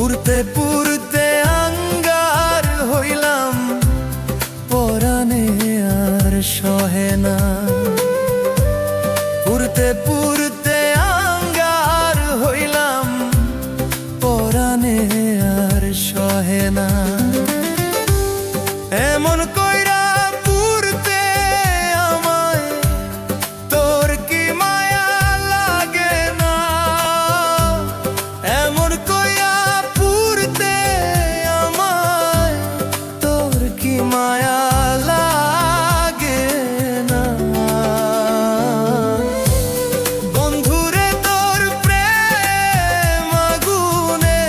পুরতে পুরতে আঙ্গার হইলাম, পরাণে আর সহে না। পুরতে পুরতে আঙ্গার হইলাম, পরাণে আর সহে না। এমন কইরা পুরতে আমায়, তোর কি মায়া লাগে না? এমন কইরা পুরতে আমায়, তোর কি মায়া লাগে না? বন্ধুরে তোর প্রেম আগুনে,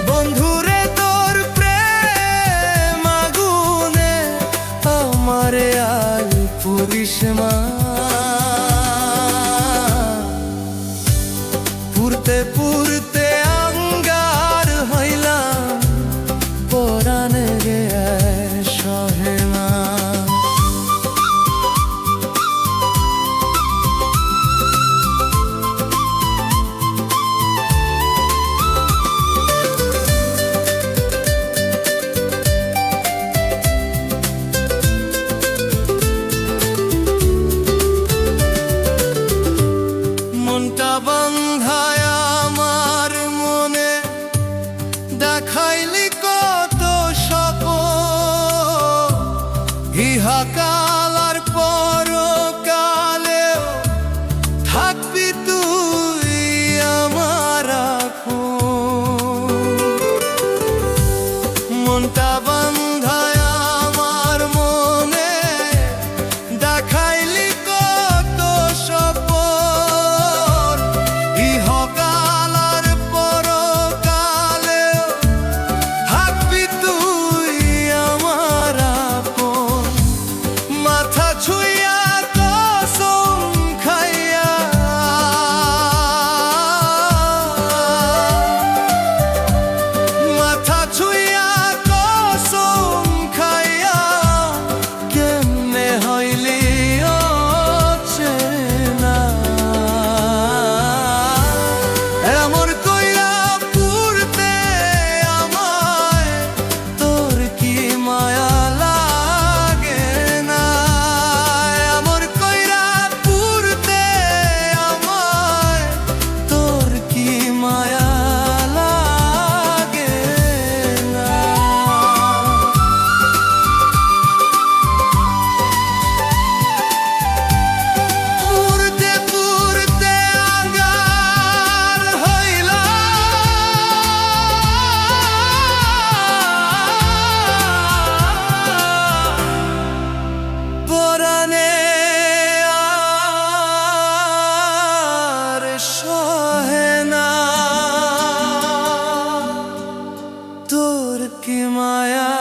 বন্ধুরে তোর প্রেম আগুনে আমারে আর পুরিস মা। পুরতে পুরতে আঙ্গার হইলাম, পরাণে রে সহে না। মনটা বান্ধায় আমার মনে, দেখাইলি কত স্বপ্ন। ইহাকাল আর পরকালেও থাকবি তুই আমার আপন। মনটা বান্ধায় আমার মনে, দেখাইলি কত স্বপ্ন। ইহকাল আর পরকালেও থাকবি তুই আমার আপন। মাথা ছুঁইয়া কসম খাইয়া, মাথা ছুঁইয়া কসম খাইয়া, কেমনে হইলি অচেনা? এমন কইরা পুরতে আমায়, তোর কি মায়া লাগে না? এমন কইরা পুরতে আমায়, তোর কি মায়া লাগে না? পুরতে পুরতে আঙ্গার হইলাম, পরাণে আর সহে না। তোর কি মায়া